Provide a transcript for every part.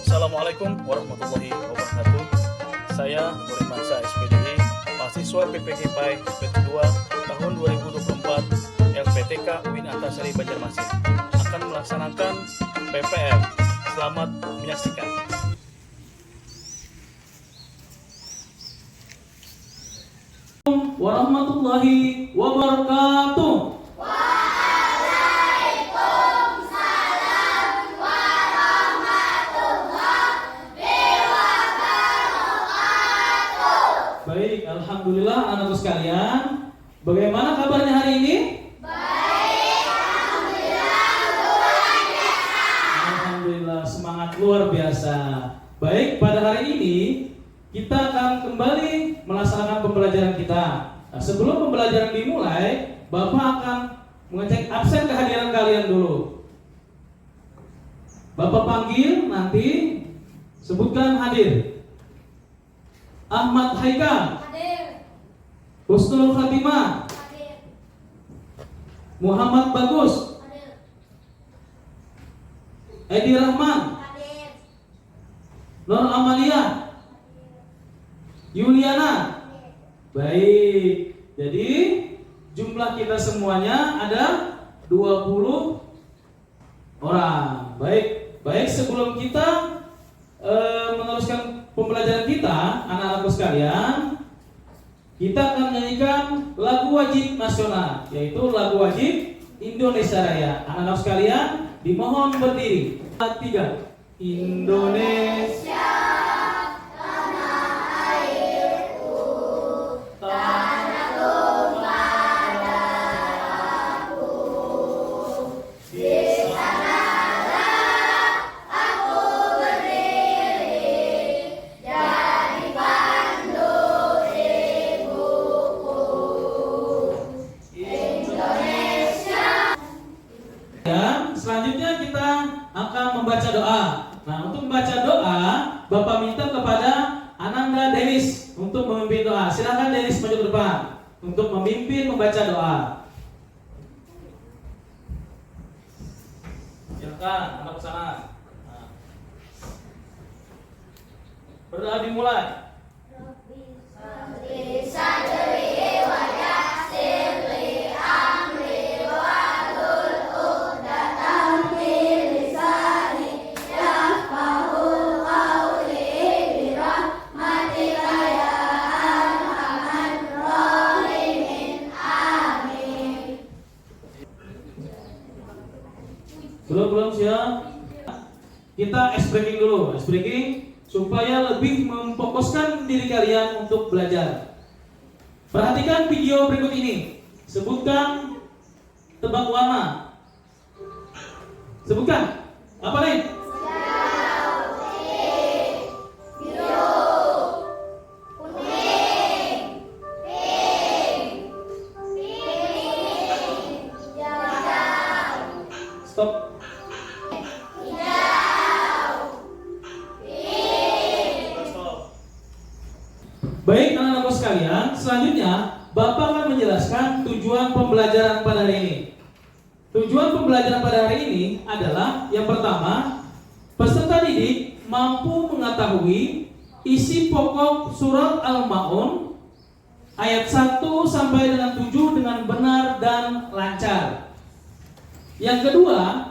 Assalamualaikum warahmatullahi wabarakatuh. Saya Murid Mansa SPDI, mahasiswa PPG PAI batch 2 tahun 2024 LPTK UIN Antasari Banjarmasin akan melaksanakan PPL. Selamat menyaksikan. Warahmatullahi wabarakatuh. Baik, alhamdulillah anak-anakku sekalian. Bagaimana kabarnya hari ini? Baik, Alhamdulillah, semangat luar biasa. Baik, pada hari ini kita akan kembali melaksanakan pembelajaran kita. Nah, sebelum pembelajaran dimulai, Bapak akan mengecek absen kehadiran kalian dulu. Bapak panggil, nanti sebutkan hadir. Ahmad Haikal, hadir. Husnul Khatimah, Hadir. Muhammad Bagus, Hadir. Edi Rahman, Hadir. Nur Amalia, Yuliana. Baik, jadi jumlah kita semuanya ada 20 orang. Baik, sebelum kita meneruskan pembelajaran kita, anak-anakku sekalian, kita akan menyanyikan lagu wajib nasional, yaitu lagu wajib Indonesia Raya. Anak-anak sekalian, dimohon berdiri. 3. Indonesia dan selanjutnya kita akan membaca doa. Nah, untuk membaca doa, Bapak minta kepada Ananda Denis untuk memimpin doa. Silakan Denis maju ke depan untuk memimpin membaca doa. Silakan, anak ke sana. Nah. Berdoa dimulai. Belum siap. Kita ice breaking dulu, ice breaking supaya lebih memfokuskan diri kalian untuk belajar. Perhatikan video berikut ini. Sebutkan tebak warna. Sebutkan. Apa nih? Stop. Baik anak-anakku sekalian, selanjutnya Bapak akan menjelaskan tujuan pembelajaran pada hari ini. Tujuan pembelajaran pada hari ini adalah yang pertama, peserta didik mampu mengetahui isi pokok surat Al-Maun ayat 1 sampai dengan 7 dengan benar dan lancar. Yang kedua,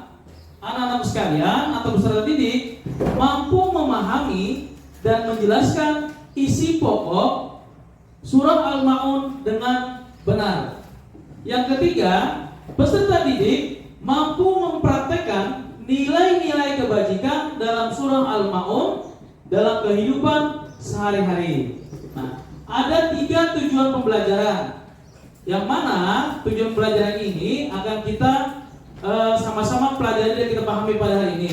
anak-anak sekalian atau peserta didik mampu memahami dan menjelaskan isi pokok surat Al-Maun dengan benar. Yang ketiga, peserta didik mampu mempraktekkan nilai-nilai kebajikan dalam surah Al-Maun dalam kehidupan sehari-hari. Nah, ada 3 tujuan pembelajaran, yang mana tujuan pembelajaran ini akan kita sama-sama pelajari dan kita pahami pada hari ini.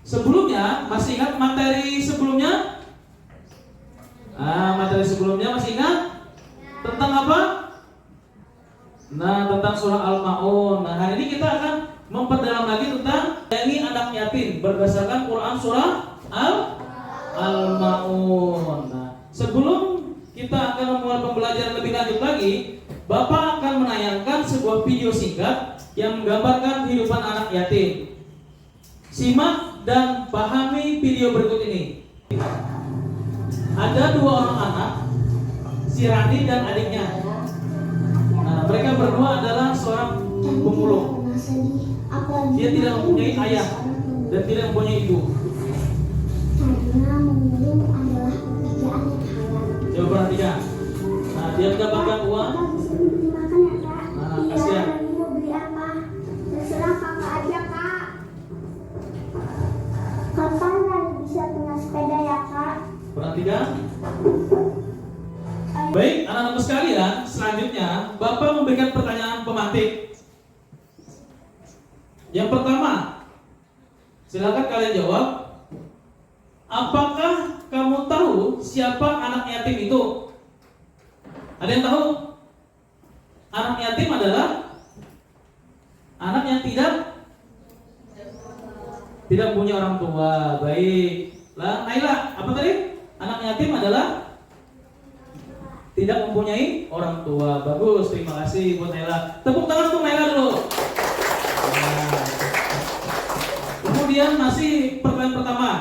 Sebelumnya, masih ingat materi sebelumnya? Materi sebelumnya masih ingat? Tentang apa? Nah, tentang surah Al-Maun. Nah, hari ini kita akan memperdalam lagi tentang menyayangi anak yatim berdasarkan Quran surah Al-Maun. Nah, sebelum kita akan memulai pembelajaran lebih lanjut lagi, Bapak akan menayangkan sebuah video singkat yang menggambarkan kehidupan anak yatim. Simak dan pahami video berikut ini. Ada dua orang anak, si Rani dan adiknya. Nah, mereka berdua adalah seorang pemulung. Dia tidak mempunyai ayah dan tidak mempunyai ibu. Karena memulung adalah pekerjaan yang halal. Coba perhatikan. Nah, dia mendapatkan uang. Kakak bisa beli makan ya kak? Nah, Iya, kasihan. Rani mau beli apa? Terserah kakak aja kak. Kapan Rani bisa punya sepeda ya kak? Perhatikan. Baik, anak-anakku sekalian, selanjutnya Bapak memberikan pertanyaan pemantik. Yang pertama, silakan kalian jawab. Apakah kamu tahu siapa anak yatim itu? Ada yang tahu? Anak yatim adalah anak yang tidak punya orang tua. Baik. Lah, Naila, apa tadi? Anak yatim adalah tidak mempunyai orang tua. Bagus, terima kasih buat Naila. Tepuk tangan untuk Naila dulu. Nah. Kemudian masih pertanyaan pertama.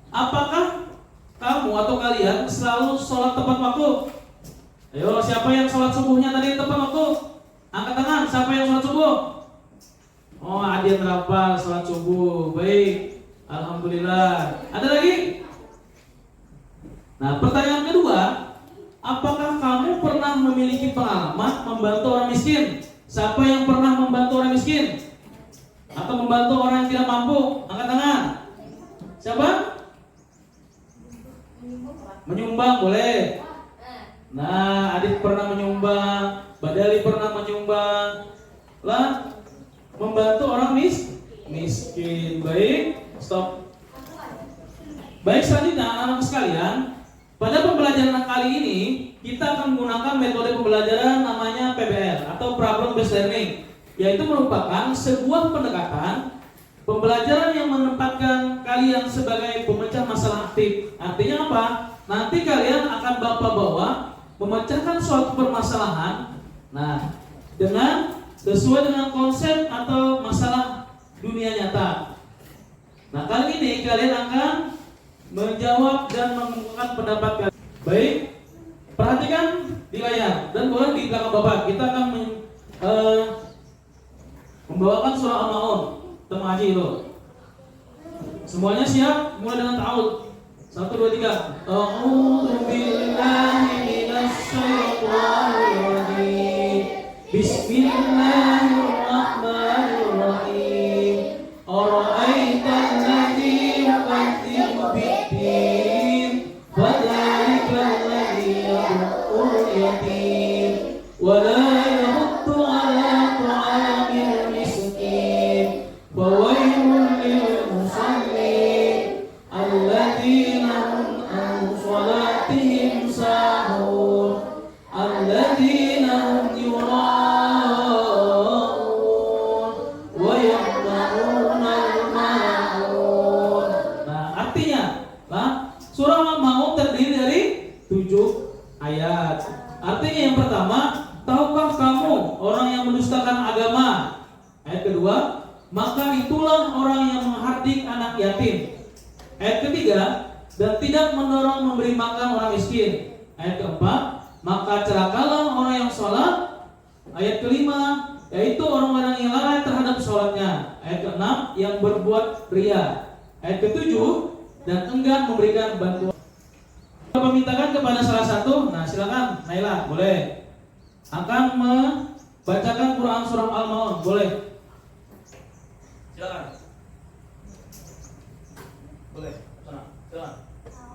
Apakah kamu atau kalian selalu sholat tepat waktu? Ayo, siapa yang sholat subuhnya tadi tepat waktu? Angkat tangan, siapa yang sholat subuh? Oh, Adian Rapal sholat subuh. Baik, alhamdulillah. Ada lagi? Nah, pertanyaan kedua, apakah kamu pernah memiliki pengalaman membantu orang miskin? Siapa yang pernah membantu orang miskin? Atau membantu orang yang tidak mampu? Angkat tangan. Siapa? Menyumbang boleh. Nah, Adit pernah menyumbang, Badali pernah menyumbang. Lah, membantu orang miskin. Baik, stop. Baik, selanjutnya anak-anak sekalian, pada pembelajaran kali ini kita akan menggunakan metode pembelajaran namanya PBL atau Problem Based Learning, yaitu merupakan sebuah pendekatan pembelajaran yang menempatkan kalian sebagai pemecah masalah aktif. Artinya apa? Nanti kalian akan Bapak bawa memecahkan suatu permasalahan, nah, sesuai dengan konsep atau masalah dunia nyata. Nah, kali ini kalian akan menjawab dan mengungkapkan pendapat kalian. Baik, perhatikan di layar dan boleh di belakang Bapak. Kita akan membawakan surah Al-Maun. Temu Haji itu. Semuanya siap? Mulai dengan ta'awud. 1, 2, 3. A'udzu billahi minasy syaithanir rajim. Bismillahirrahmanirrahim. Ara'aital ladzi yukadzibu bid-din, fadzalikal ladzi yad'ul yatim wa la yahuddu 'ala ta'amil miskin. Fawailun lil musallin alladzina hum an shalatihim sahun alladzina hum yura'un wa yamna'una al-ma'un. Nah, artinya, surah Al-Maun terdiri dari 7 ayat. Artinya yang pertama, tahukah kamu orang yang mendustakan agama? Ayat kedua, maka itulah orang yang menghardik anak yatim. Ayat ketiga, dan tidak mendorong memberi makan orang miskin. Ayat keempat, maka celakalah orang yang sholat. Ayat kelima, yaitu orang-orang yang lalai terhadap sholatnya. Ayat keenam, yang berbuat ria. Ayat ketujuh, dan enggan memberikan bantuan. Bapak mintakan kepada salah satu. Nah, silakan Naila, boleh. Akan membacakan Quran surah Al-Maun, boleh. Silakan. Boleh. Silakan.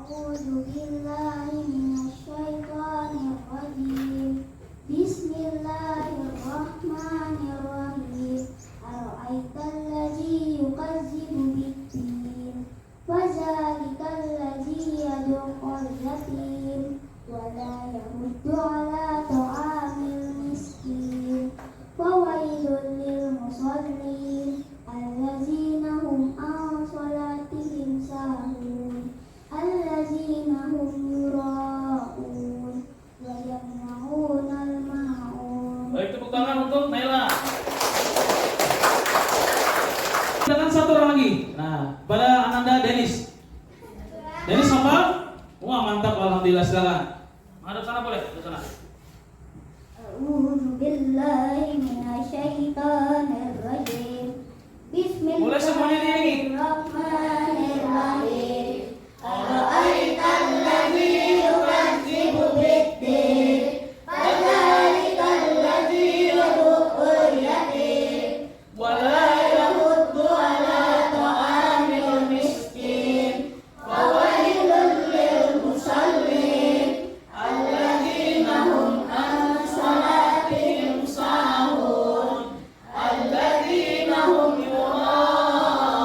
A'udzu billahi minasy syaithanir rajim. Bismillahirrahmanirrahim. Ara'aital ladzi yukadzibu bid-din, fadzalikal ladzi yad'ul yatim wa la yahuddu 'ala ta'amil miskin. Fawailul lil musallin alladzina hum an shalatihim sahun alladzina hum yura'un wa yamna'una al-ma'un. Baik, tepuk tangan untuk Naila. Nah, pada Ananda Denis. Denis apa? Wah, mantap, alhamdulillah, silakan. Ada sana boleh, ke sana. A'udzu billahi minasyaitonir rajim. Mulai semuanya diiringi. Bismillahirrahmanirrahim. Ara'aital ladzi yukadzibu bid-din, fadzalikal ladzi yad'ul yatim, wa la yahuddu 'ala ta'amil miskin, wa wailul lil musallin, alladzina hum an salatihim sahun, alladzina hum yura'un,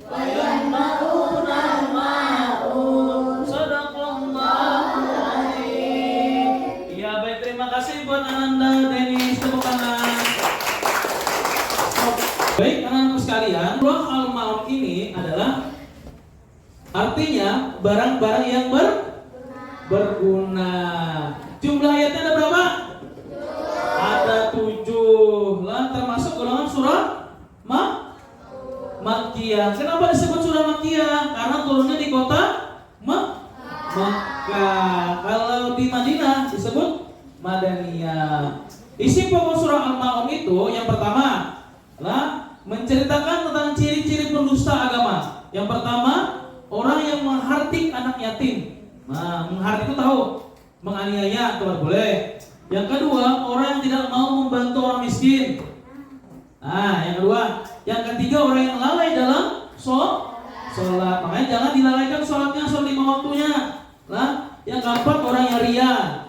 wa yamna'una al-ma'un. Sadaqallahul azim. Iya, baik, terima kasih buat Ananda Denis, tepuk tangan. Baik, anak-anak sekalian, ruang al-ma'un ini adalah artinya barang-barang yang berguna. Jumlah ayatnya ada berapa? Ada 7 lah, termasuk golongan surah Makkiyah. Kenapa disebut surah Makkiyah? Karena turunnya di kota Makkah. Kalau di Madinah disebut Madaniyah. Isi pokok surah Al-Ma'un itu yang pertama adalah menceritakan tentang ciri-ciri pendusta agama. Yang pertama, orang yang menghardik anak yatim. Nah, menghardik itu tahu, menganiaya itu boleh. Yang kedua, orang yang tidak mau membantu orang miskin. Nah, yang kedua, yang ketiga, orang yang lalai dalam sholat. Makanya jangan dilalaikan sholatnya, sholat 5 waktunya. Nah, yang keempat, orang yang ria.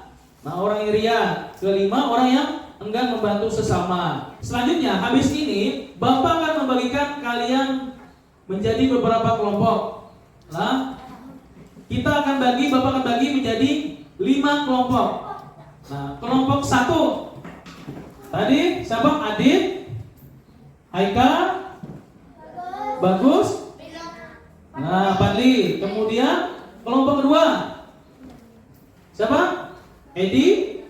Nah, orang yang ria. Kelima, orang yang enggan membantu sesama. Selanjutnya, habis ini Bapak akan membagikan kalian menjadi beberapa kelompok. Nah, Bapak akan bagi menjadi 5 kelompok. Nah, kelompok 1 tadi siapa? Adit, Haika, Bagus, nah Padli. Kemudian kelompok kedua siapa? Edi,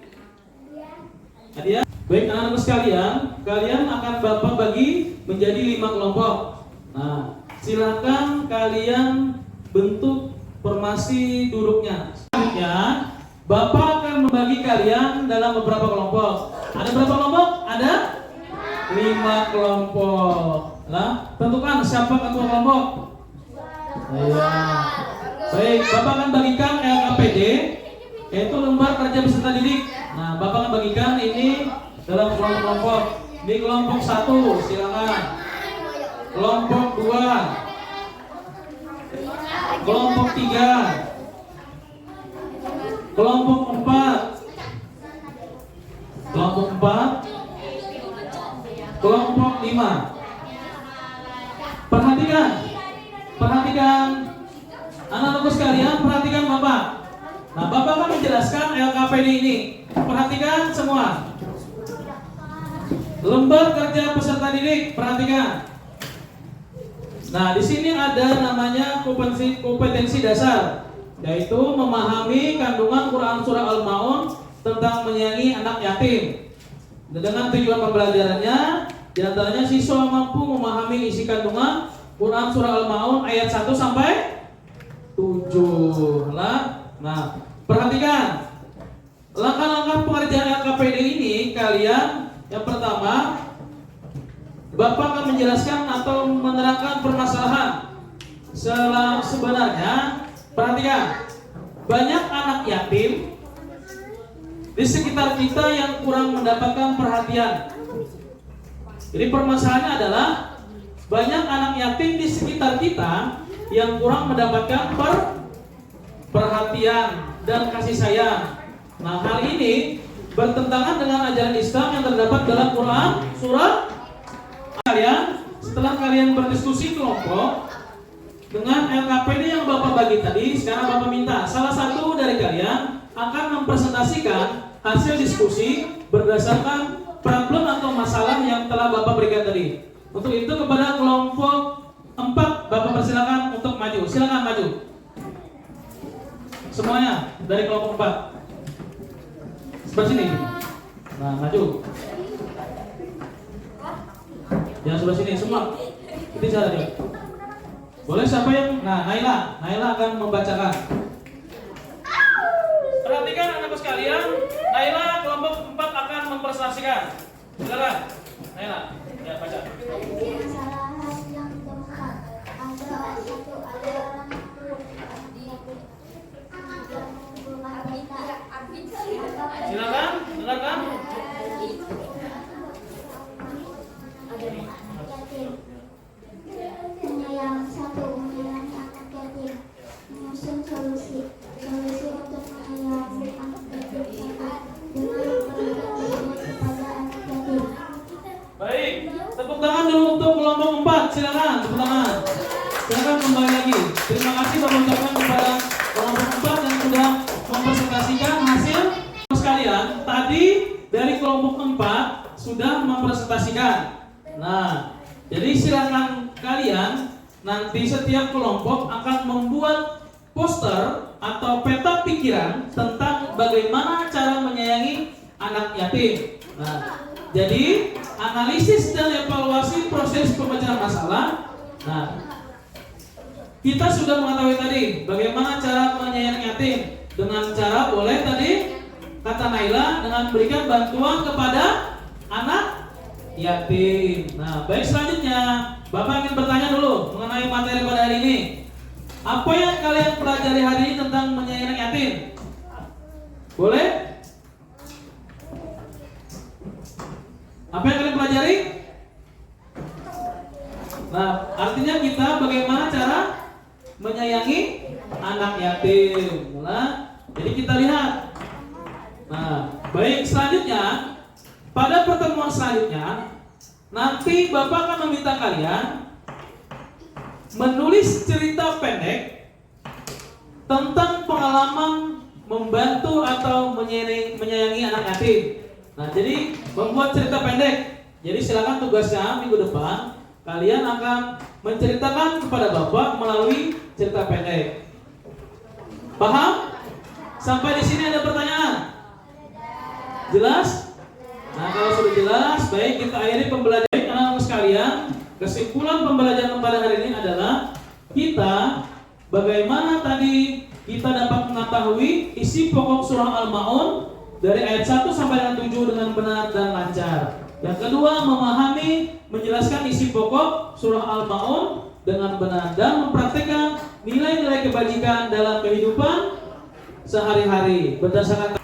Adia. Baik, anak-anak sekalian, kalian akan Bapak bagi menjadi 5 kelompok. Nah, silakan kalian bentuk formasi duduknya. Selanjutnya, Bapak akan membagi kalian dalam beberapa kelompok. Ada berapa kelompok? Ada 5 kelompok. Nah, tentukan siapa ketua kelompok. Ya. Baik, Bapak akan bagikan LKPD, yaitu lembar kerja peserta didik. Nah, Bapak akan bagikan ini dalam kelompok-kelompok. Di kelompok 1 silakan. Kelompok 2, kelompok 3, kelompok 4, kelompok 5. Perhatikan anak-anakku sekalian, perhatikan Bapak. Nah, Bapak akan menjelaskan LKPD ini. Perhatikan semua. Lembar kerja peserta didik, perhatikan. Nah, di sini ada namanya kompetensi dasar, yaitu memahami kandungan Quran surah Al-Ma'un tentang menyayangi anak yatim. Dengan tujuan pembelajarannya, diantaranya siswa mampu memahami isi kandungan Quran surah Al-Ma'un ayat 1 sampai 7. Nah, perhatikan langkah-langkah pengerjaan LKPD ini kalian. Yang pertama, Bapak akan menjelaskan atau menerangkan permasalahan. Sebenarnya, perhatikan, banyak anak yatim di sekitar kita yang kurang mendapatkan perhatian. Jadi permasalahannya adalah banyak anak yatim di sekitar kita yang kurang mendapatkan perhatian dan kasih sayang. Nah, hal ini bertentangan dengan ajaran Islam yang terdapat dalam Quran surah. Kalian, setelah kalian berdiskusi kelompok dengan LKPD yang Bapak bagi tadi, sekarang Bapak minta salah satu dari kalian akan mempresentasikan hasil diskusi berdasarkan problem atau masalah yang telah Bapak berikan tadi. Untuk itu kepada kelompok 4, Bapak persilakan untuk maju. Silakan maju. Semuanya dari kelompok 4. Sebelah sini. Nah, maju. Jangan sebelah sini semua. Itu caranya. Boleh siapa yang? Nah, Naila akan membacakan. Perhatikan anak sekalian, Naila kelompok 4 akan mempresentasikan. Silakan, Naila. Ya, baca. Kesalahan yang keempat. Ada satu aliran Silakan, dengarkan. Yang satu menyayangi anak yatim, mengusung solusi untuk menyayangi anak yatim dengan memberikan kepada anak yatim. Baik, tepuk tangan dulu untuk kelompok 4. Silakan, tepuk tangan. Silakan kembali lagi. Terima kasih Bapak ucapkan kepada kelompok 4 yang sudah mempresentasikan hasil. Sekalian, tadi dari kelompok 4 sudah mempresentasikan. Nah, jadi silakan kalian nanti setiap kelompok akan membuat poster atau peta pikiran tentang bagaimana cara menyayangi anak yatim. Nah, jadi analisis dan evaluasi proses pemecahan masalah. Nah, kita sudah mengetahui tadi bagaimana cara menyayangi yatim dengan cara boleh tadi kata Naila dengan berikan bantuan kepada anak yatim. Nah, baik selanjutnya Bapak ingin bertanya dulu mengenai materi pada hari ini. Apa yang kalian pelajari hari ini tentang menyayangi anak yatim? Boleh? Apa yang kalian pelajari? Nah, artinya kita bagaimana cara menyayangi anak yatim. Nah, jadi kita lihat. Nah, baik selanjutnya pada pertemuan selanjutnya nanti Bapak akan meminta kalian menulis cerita pendek tentang pengalaman membantu atau menyayangi anak yatim. Nah, jadi membuat cerita pendek. Jadi silakan tugasnya minggu depan kalian akan menceritakan kepada Bapak melalui cerita pendek. Paham? Sampai di sini ada pertanyaan? Jelas? Nah, kalau sudah jelas, baik kita akhiri pembelajaran anak-anak sekalian. Kesimpulan pembelajaran pada hari ini adalah kita bagaimana tadi kita dapat mengetahui isi pokok surah Al-Maun dari ayat 1 sampai dengan 7 dengan benar dan lancar. Yang kedua, memahami, menjelaskan isi pokok surah Al-Maun dengan benar dan mempraktikkan nilai-nilai kebajikan dalam kehidupan sehari-hari berdasarkan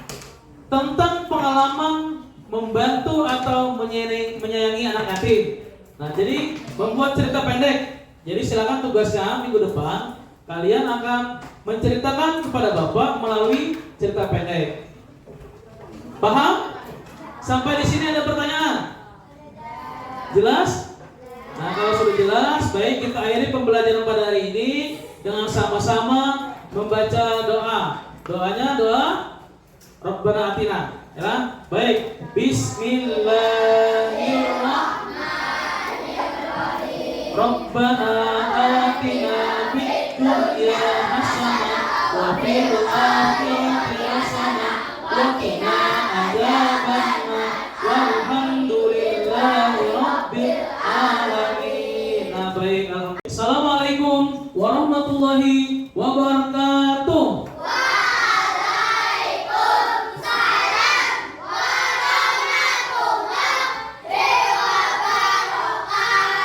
tentang pengalaman membantu atau menyayangi anak yatim. Nah, jadi membuat cerita pendek. Jadi silakan tugasnya minggu depan kalian akan menceritakan kepada Bapak melalui cerita pendek. Paham? Sampai di sini ada pertanyaan? Jelas? Nah, kalau sudah jelas, baik kita akhiri pembelajaran pada hari ini dengan sama-sama membaca doa. Doanya doa Rabbana atina, ya. Baik, Bismillahirrahmanirrahim. Rabbana